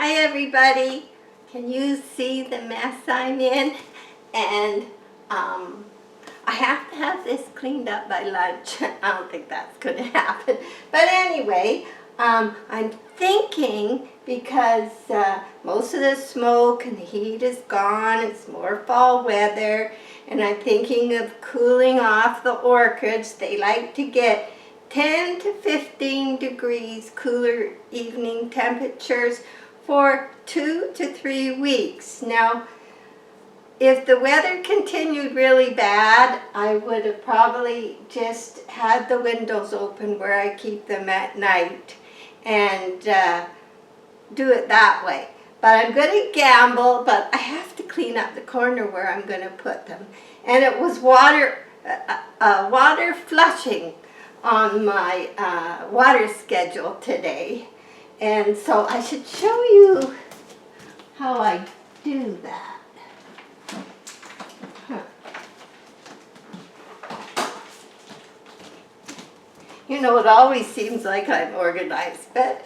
Hi everybody. Can you see the mess I'm in? And I have to have this cleaned up by lunch. I don't think that's going to happen. But anyway, I'm thinking because most of the smoke and the heat is gone, it's more fall weather, and I'm thinking of cooling off the orchids. They like to get 10 to 15 degrees cooler evening temperatures for 2 to 3 weeks. Now, if the weather continued really bad, I would have probably just had the windows open where I keep them at night and do it that way. But I'm going to gamble, but I have to clean up the corner where I'm going to put them. And it was water flushing on my water schedule today. And so I should show you how I do that. You know, it always seems like I'm organized, but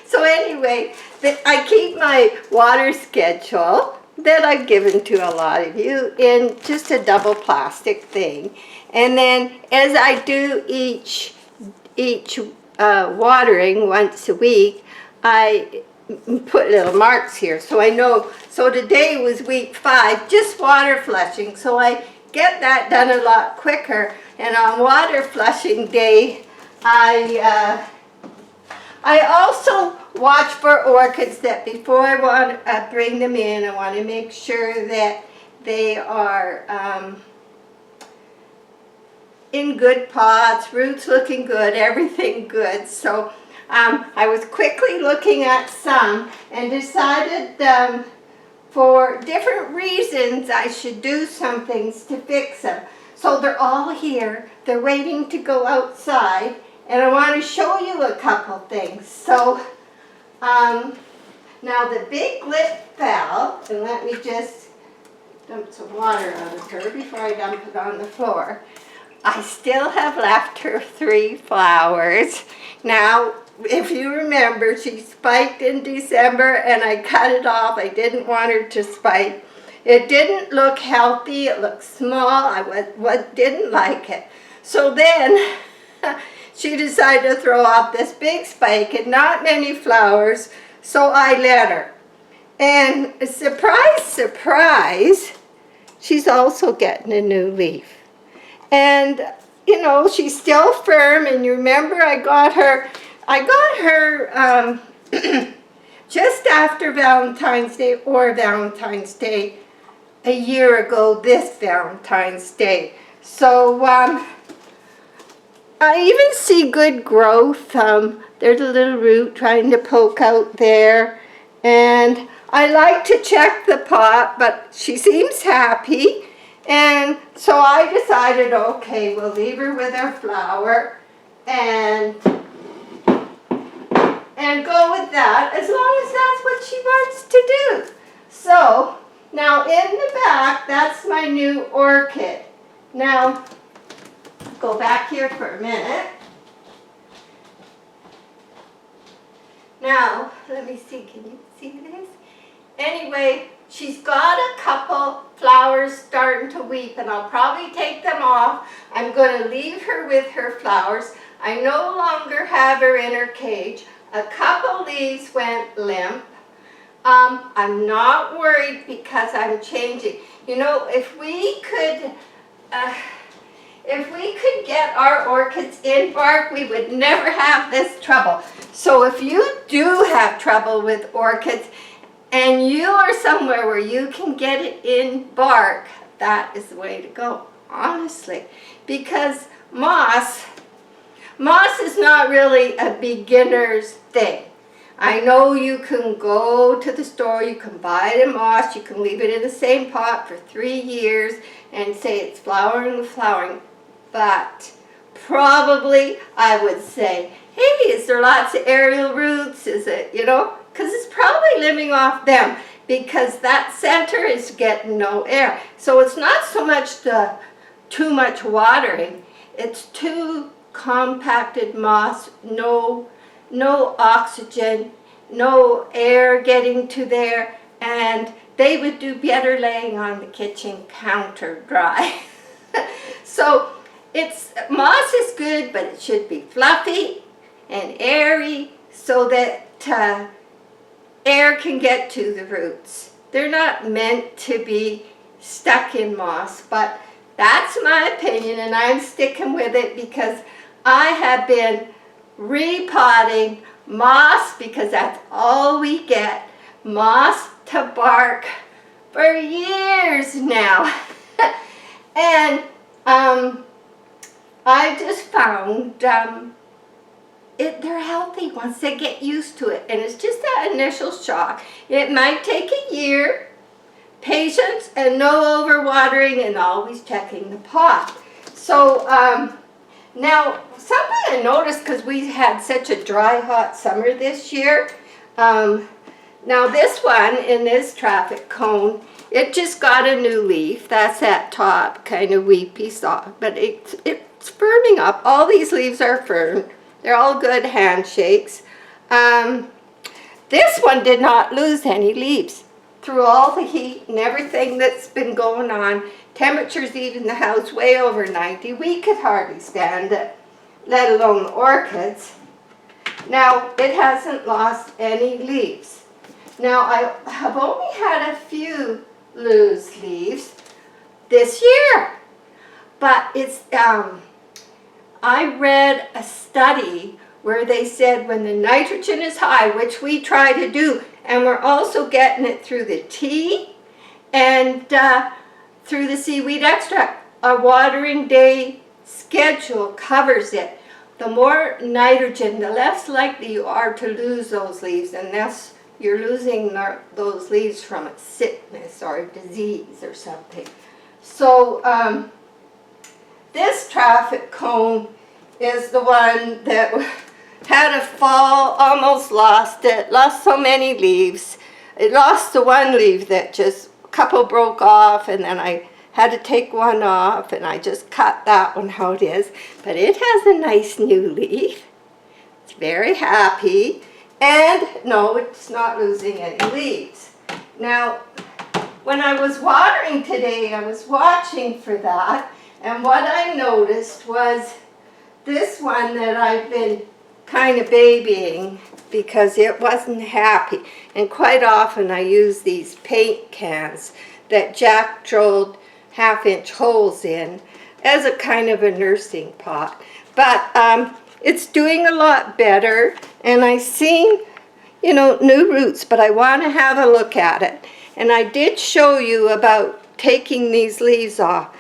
so anyway, I keep my water schedule that I've given to a lot of you in just a double plastic thing. And then as I do each watering once a week, I put little marks here so I know. So today was week 5, just water flushing, so I get that done a lot quicker. And on water flushing day, I also watch for orchids that before I want to bring them in, I want to make sure that they are in good pots, roots looking good, everything good. So I was quickly looking at some and decided for different reasons I should do some things to fix them. So they're all here, they're waiting to go outside, and I want to show you a couple things. So now the big lip fell, and let me just dump some water out of her before I dump it on the floor. I still have left her 3 flowers. Now, if you remember, she spiked in December and I cut it off. I didn't want her to spike. It didn't look healthy, it looked small, I didn't like it. So then she decided to throw off this big spike and not many flowers, so I let her. And surprise, surprise, she's also getting a new leaf. And you know, she's still firm, and you remember I got her just after Valentine's Day or Valentine's Day a year ago this Valentine's Day. So I even see good growth. There's a little root trying to poke out there. And I like to check the pot, but she seems happy. And so I decided, okay, we'll leave her with her flower and go with that as long as that's what she wants to do. So now in the back, that's my new orchid. Now, go back here for a minute. Now, let me see, can you see this? Anyway, she's got a couple flowers starting to weep, and I'll probably take them off. I'm going to leave her with her flowers. I no longer have her in her cage. A couple leaves went limp. I'm not worried because I'm changing. You know, if we could get our orchids in bark, we would never have this trouble. So if you do have trouble with orchids and you are somewhere where you can get it in bark, that is the way to go, honestly. Because moss is not really a beginner's thing. I know you can go to the store, you can buy the moss, you can leave it in the same pot for 3 years and say it's flowering, but probably I would say, hey, is there lots of aerial roots? Is it, you know, because it's probably living off them because that center is getting no air. So it's not so much the too much watering, it's too compacted moss, no oxygen, no air getting to there, and they would do better laying on the kitchen counter dry. So moss is good, but it should be fluffy and airy so that air can get to the roots. They're not meant to be stuck in moss, but that's my opinion, and I'm sticking with it because I have been repotting moss because that's all we get, moss to bark, for years now. And I just found they're healthy once they get used to it, and it's just that initial shock. It might take a year, patience, and no overwatering, and always checking the pot. So now something I noticed, because we had such a dry, hot summer this year, now this one in this traffic cone, it just got a new leaf. That's that top kind of weepy soft, but it's firming up. All these leaves are firm. They're all good handshakes. This one did not lose any leaves through all the heat and everything that's been going on. Temperatures even the house way over 90. We could hardly stand it, let alone orchids. Now, it hasn't lost any leaves. Now, I have only had a few lose leaves this year, but it's I read a study where they said when the nitrogen is high, which we try to do, and we're also getting it through the tea and through the seaweed extract, a watering day schedule covers it. The more nitrogen, the less likely you are to lose those leaves, unless you're losing those leaves from a sickness or a disease or something. So this traffic cone is the one that had a fall, almost lost it, lost so many leaves. It lost the one leaf that just, a couple broke off, and then I had to take one off, and I just cut that one how it is. But it has a nice new leaf. It's very happy, and no, it's not losing any leaves. Now, when I was watering today, I was watching for that, and what I noticed was this one that I've been kind of babying because it wasn't happy. And quite often I use these paint cans that Jack drilled 1/2-inch holes in as a kind of a nursing pot. But it's doing a lot better, and I've seen, you know, new roots, but I want to have a look at it. And I did show you about taking these leaves off.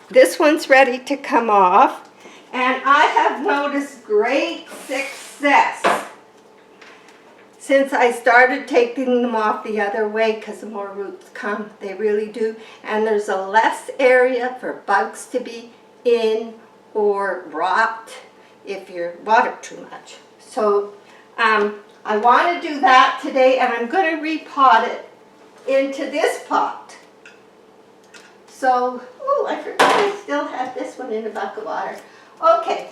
This one's ready to come off, and I have noticed great success since I started taking them off the other way, because the more roots come, they really do, and there's a less area for bugs to be in or rot if you water too much. So I want to do that today, and I'm going to repot it into this pot. So, oh, I forgot I still have this one in a bucket of water. Okay,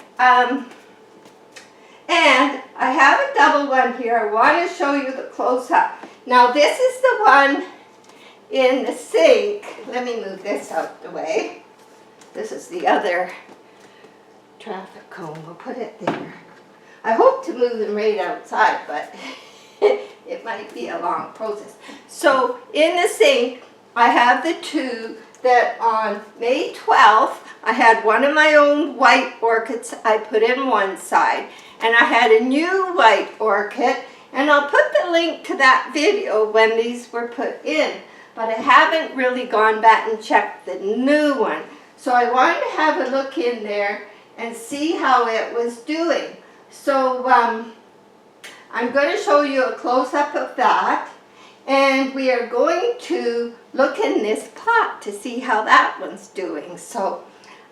and I have a double one here. I want to show you the close-up. Now, this is the one in the sink. Let me move this out the way. This is the other traffic cone. We'll put it there. I hope to move them right outside, but it might be a long process. So, in the sink, I have the two that on May 12th, I had one of my own white orchids I put in one side, and I had a new white orchid, and I'll put the link to that video when these were put in, but I haven't really gone back and checked the new one. So I wanted to have a look in there and see how it was doing. So I'm going to show you a close-up of that. And we are going to look in this pot to see how that one's doing. So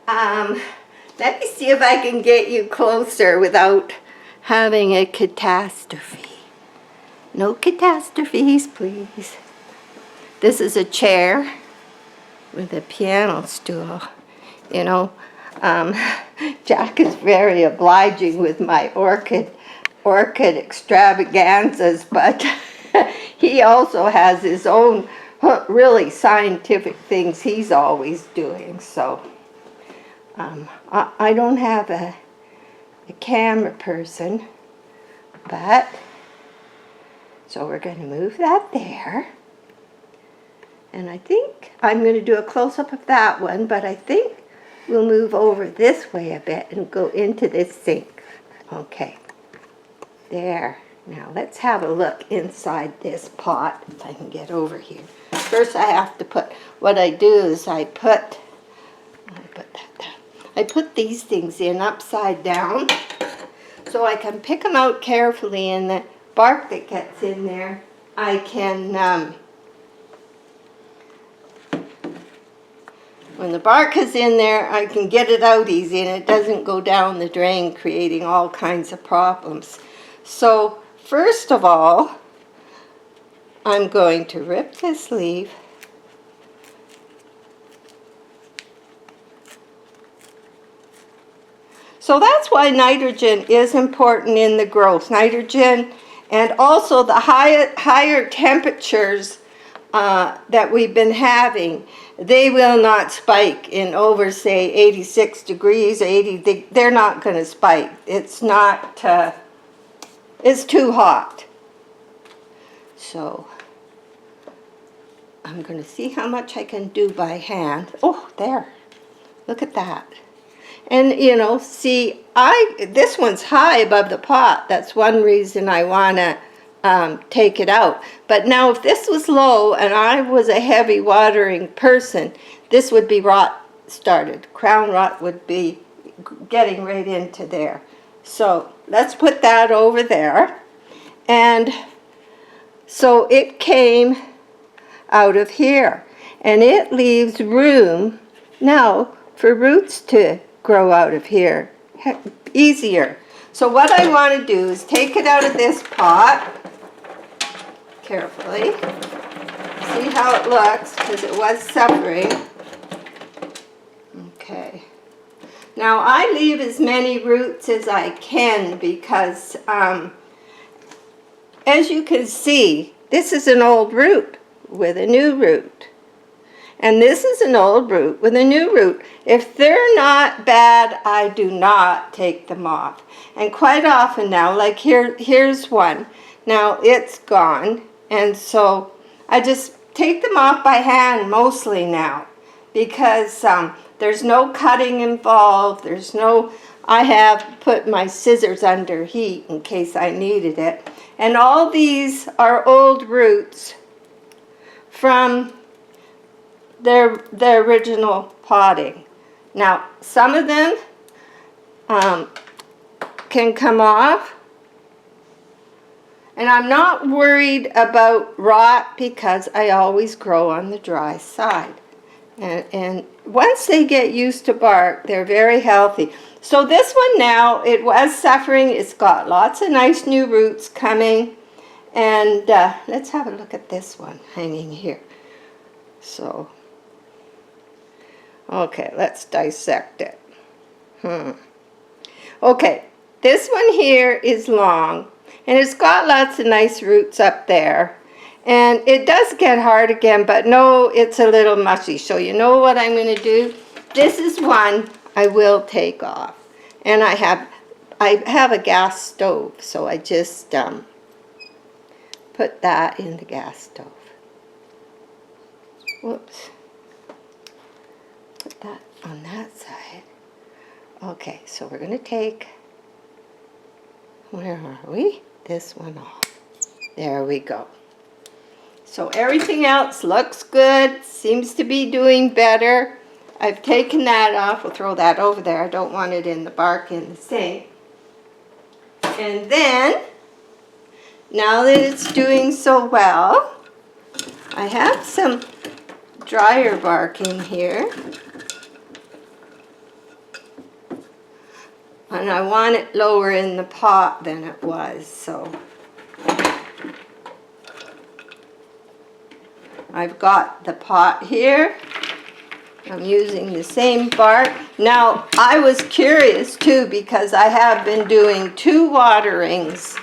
let me see if I can get you closer without having a catastrophe. No catastrophes, please. This is a chair with a piano stool. You know, Jack is very obliging with my orchid orchid extravaganzas, but he also has his own really scientific things he's always doing. So I don't have a camera person, but so we're going to move that there. And I think I'm going to do a close-up of that one, but I think we'll move over this way a bit and go into this sink. Okay, there. Now let's have a look inside this pot, if I can get over here. First I have to put, what I do is I put these things in upside down so I can pick them out carefully, and the bark that gets in there, I can, when the bark is in there, I can get it out easy and it doesn't go down the drain creating all kinds of problems. So first of all, I'm going to rip this leaf So that's why nitrogen is important in the growth. Nitrogen and also the higher temperatures that we've been having, they will not spike in over, say, 86 degrees, 80. They're not going to spike. It's not, it's too hot. So I'm going to see how much I can do by hand. Oh, there. Look at that. And, you know, see, this one's high above the pot. That's one reason I want to take it out. But now if this was low and I was a heavy watering person, this would be rot started. Crown rot would be getting right into there. So let's put that over there. And so it came out of here. And it leaves room now for roots to grow out of here easier. So what I want to do is take it out of this pot carefully. See how it looks, because it was suffering. Okay. Now I leave as many roots as I can because as you can see, this is an old root with a new root. And this is an old root with a new root. If they're not bad, I do not take them off. And quite often now, like here's one. Now it's gone. And so I just take them off by hand mostly now. Because there's no cutting involved. There's no, I have put my scissors under heat in case I needed it. And all these are old roots from their original potting. Now, some of them can come off, and I'm not worried about rot because I always grow on the dry side. And once they get used to bark, they're very healthy. So this one now, it was suffering. It's got lots of nice new roots coming. And let's have a look at this one hanging here. So, okay, let's dissect it. Okay, this one here is long, and it's got lots of nice roots up there. And it does get hard again, but no, it's a little mushy. So you know what I'm going to do? This is one I will take off. And I have a gas stove, so I just put that in the gas stove. Whoops. Put that on that side. Okay, so we're going to take, where are we? This one off. There we go. So everything else looks good, seems to be doing better. I've taken that off. We'll throw that over there. I don't want it in the bark in the sink. And then, now that it's doing so well, I have some drier bark in here. And I want it lower in the pot than it was, so I've got the pot here, I'm using the same bark. Now, I was curious too because I have been doing 2 waterings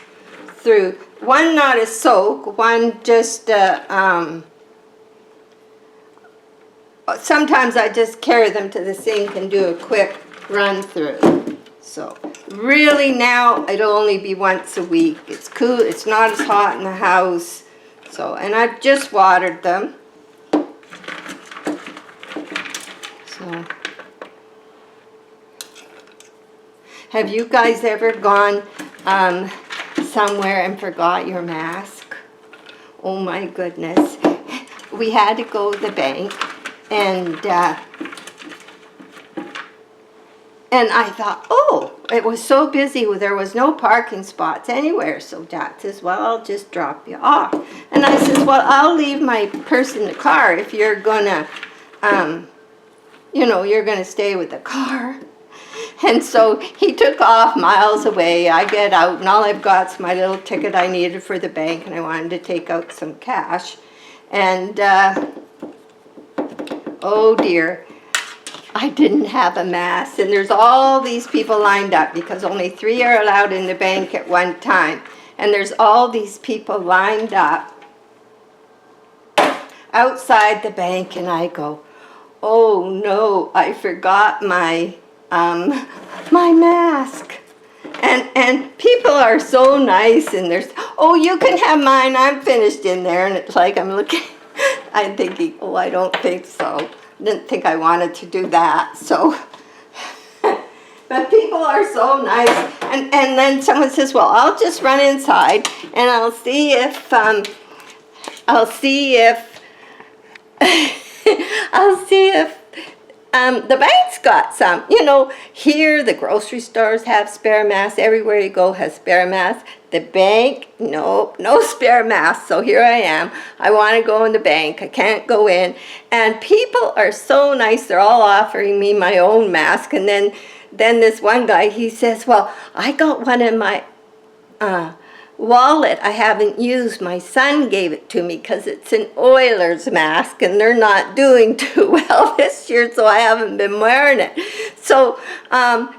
through, one not a soak, one just, sometimes I just carry them to the sink and do a quick run through. So really now it'll only be once a week. It's cool, it's not as hot in the house. So, and I've just watered them. So, have you guys ever gone somewhere and forgot your mask? Oh my goodness. We had to go to the bank and I thought, oh, it was so busy, there was no parking spots anywhere. So Jack says, well, I'll just drop you off. And I says, well, I'll leave my purse in the car if you're gonna, you know, you're gonna stay with the car. And so he took off miles away. I get out, and all I've got is my little ticket I needed for the bank, and I wanted to take out some cash. And, oh dear, I didn't have a mask. And there's all these people lined up because only 3 are allowed in the bank at one time. And there's all these people lined up outside the bank, and I go, oh no, I forgot my my mask. And people are so nice, and there's, oh, you can have mine, I'm finished in there. And it's like I'm looking, I'm thinking, oh, I don't think so. Didn't think I wanted to do that. So but people are so nice. And then someone says, well, I'll just run inside and I'll see if the bank's got some. You know, here the grocery stores have spare masks. Everywhere you go has spare masks. The bank, no spare masks. So here I am. I want to go in the bank. I can't go in. And people are so nice. They're all offering me my own mask. And then this one guy, he says, well, I got one in my wallet I haven't used. My son gave it to me because it's an Oilers mask and they're not doing too well this year, so I haven't been wearing it. So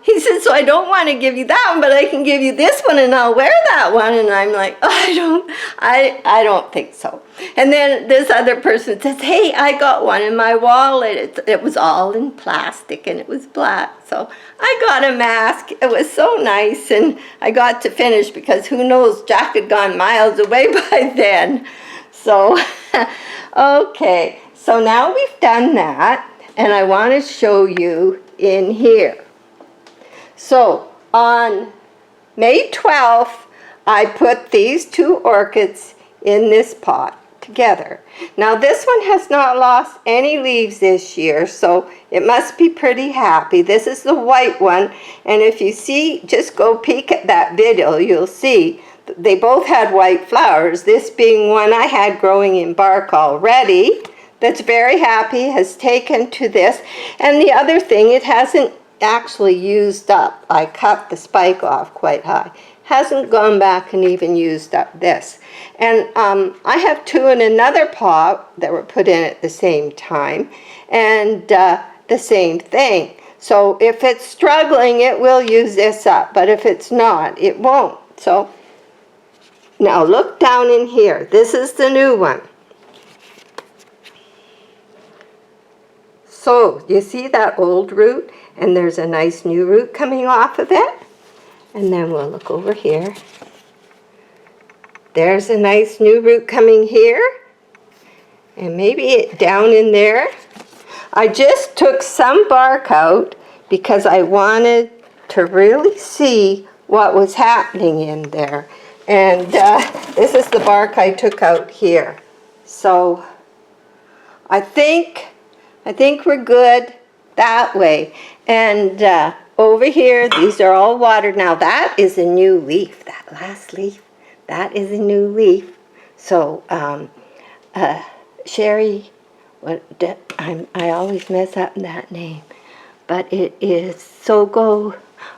he says, so I don't want to give you that one, but I can give you this one and I'll wear that one. And I'm like, oh, I don't think so. And then this other person says, hey, I got one in my wallet. It was all in plastic and it was black. So I got a mask. It was so nice, and I got to finish because who knows, Jack had gone miles away by then. So, okay, so now we've done that, and I want to show you in here. So on May 12th, I put these 2 orchids in this pot together. Now this one has not lost any leaves this year, so it must be pretty happy. This is the white one, and if you see, just go peek at that video, you'll see they both had white flowers. This being one I had growing in bark already, that's very happy, has taken to this. And the other thing, it hasn't actually used up. I cut the spike off quite high. Hasn't gone back and even used up this. And I have 2 in another pot that were put in at the same time, and the same thing. So if it's struggling, it will use this up, but if it's not, it won't. So now look down in here. This is the new one. So you see that old root, and there's a nice new root coming off of it. And then we'll look over here. There's a nice new root coming here. And maybe it down in there. I just took some bark out because I wanted to really see what was happening in there. And this is the bark I took out here. So I think we're good that way. And over here, these are all watered. Now that is a new leaf. That last leaf, that is a new leaf. So Sherry, I always mess up that name, but it is Sogo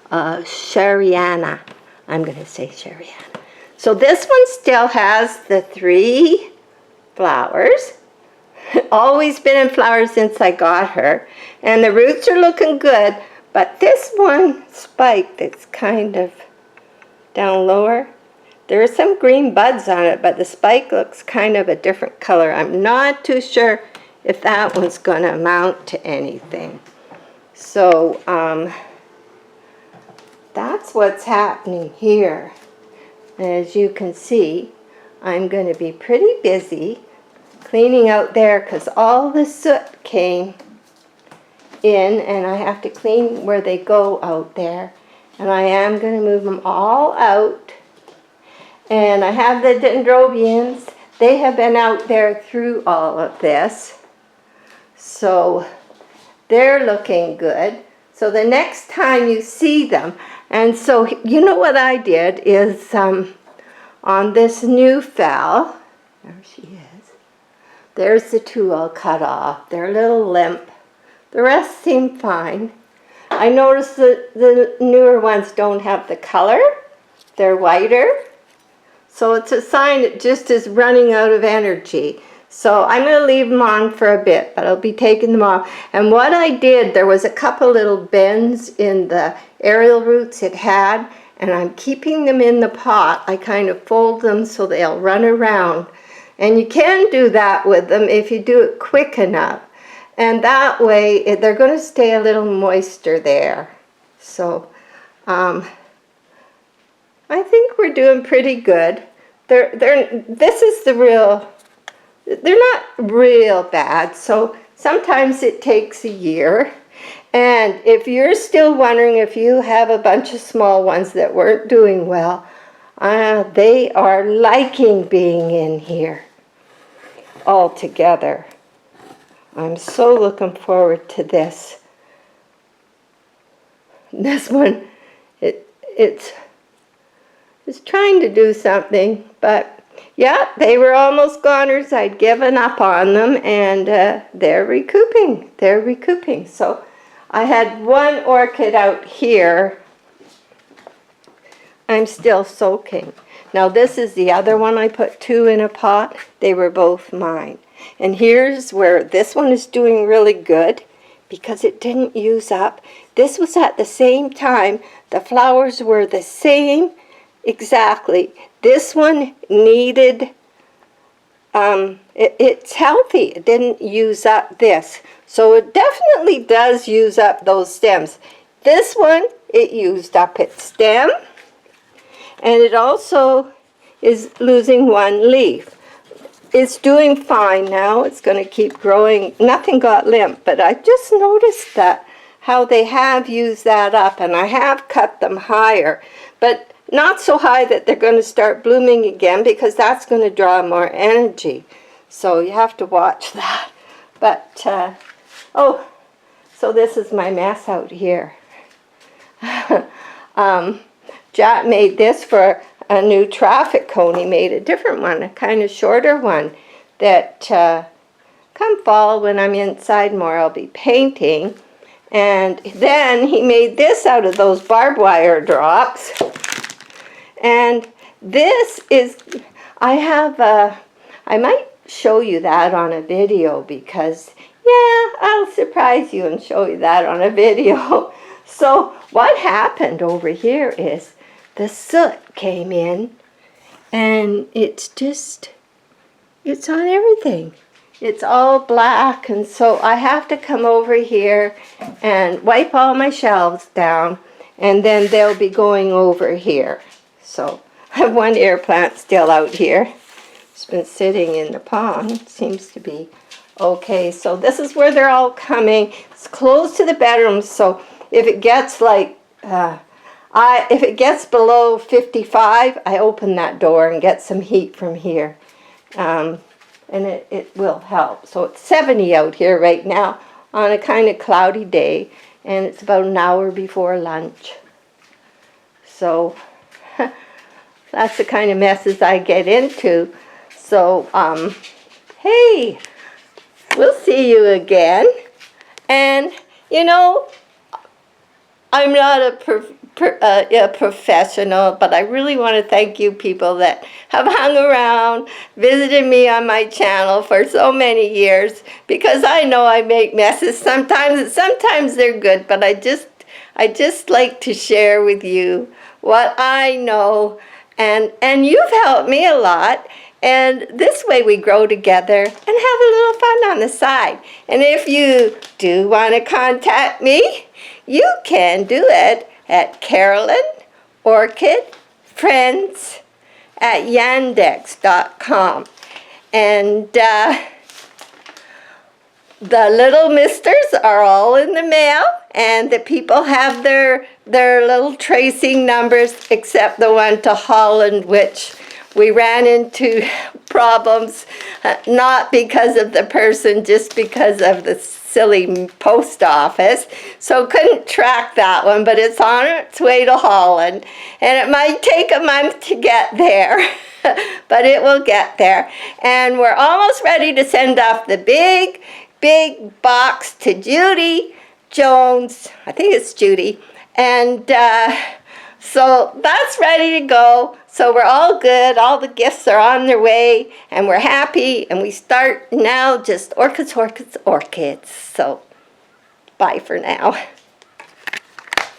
Sheriana. I'm going to say Sheriana. So this one still has the 3 flowers. Always been in flower since I got her. And the roots are looking good, but this one spike that's kind of down lower, there are some green buds on it, but the spike looks kind of a different color. I'm not too sure if that one's going to amount to anything. So that's what's happening here. As you can see, I'm going to be pretty busy cleaning out there because all the soot came in, and I have to clean where they go out there. And I am going to move them all out. And I have the dendrobians. They have been out there through all of this. So they're looking good. So the next time you see them, and so you know what I did is on this new phal, there she is, there's the two all cut off. They're a little limp. The rest seem fine. I noticed that the newer ones don't have the color. They're whiter. So it's a sign it just is running out of energy. So I'm going to leave them on for a bit, but I'll be taking them off. And what I did, there was a couple little bends in the aerial roots it had, and I'm keeping them in the pot. I kind of fold them so they'll run around. And you can do that with them if you do it quick enough. And that way, they're going to stay a little moister there. So I think we're doing pretty good. This is the real... They're not real bad, so sometimes it takes a year. And if you're still wondering if you have a bunch of small ones that weren't doing well, they are liking being in here all together. I'm so looking forward to this. This one, it's trying to do something, but yeah, they were almost goners. I'd given up on them, and they're recouping. They're recouping. So I had one orchid out here. I'm still soaking. Now this is the other one. I put two in a pot. They were both mine. And here's where this one is doing really good because it didn't use up. This was at the same time. The flowers were the same exactly. This one needed, it's healthy. It didn't use up this. So it definitely does use up those stems. This one, it used up its stem. And it also is losing one leaf. It's doing fine now. It's going to keep growing. Nothing got limp, but I just noticed that how they have used that up, and I have cut them higher. But not so high that they're going to start blooming again because that's going to draw more energy. So you have to watch that. But, oh, so this is my mess out here. Jack made this for a new traffic cone. He made a different one, a kind of shorter one that come fall when I'm inside more I'll be painting. And then he made this out of those barbed wire drops. And this is, I might show you that on a video because, yeah, I'll surprise you and show you that on a video. So what happened over here is the soot came in and it's on everything. It's all black, and so I have to come over here and wipe all my shelves down, and then they'll be going over here. So I have one air plant still out here. It's been sitting in the pond. Seems to be okay. So this is where they're all coming. It's close to the bedrooms, so if it gets like, if it gets below 55, I open that door and get some heat from here. And it will help. So it's 70 out here right now on a kind of cloudy day, and it's about an hour before lunch. So that's the kind of messes I get into. So, hey, we'll see you again. And, you know, I'm not a a professional, but I really want to thank you people that have hung around, visited me on my channel for so many years, because I know I make messes sometimes they're good, but I just like to share with you what I know, and you've helped me a lot. And this way we grow together and have a little fun on the side. And if you do want to contact me, you can do it at Carolyn Orchid Friends at yandex.com. And the little misters are all in the mail, and the people have their little tracing numbers, except the one to Holland, which we ran into problems, not because of the person, just because of the silly post office. So couldn't track that one, but it's on its way to Holland. And it might take a month to get there, but it will get there. And we're almost ready to send off the big box to Judy Jones. I think it's Judy. And so that's ready to go. So we're all good. All the gifts are on their way, and we're happy. And we start now just orchids, orchids, orchids. So bye for now.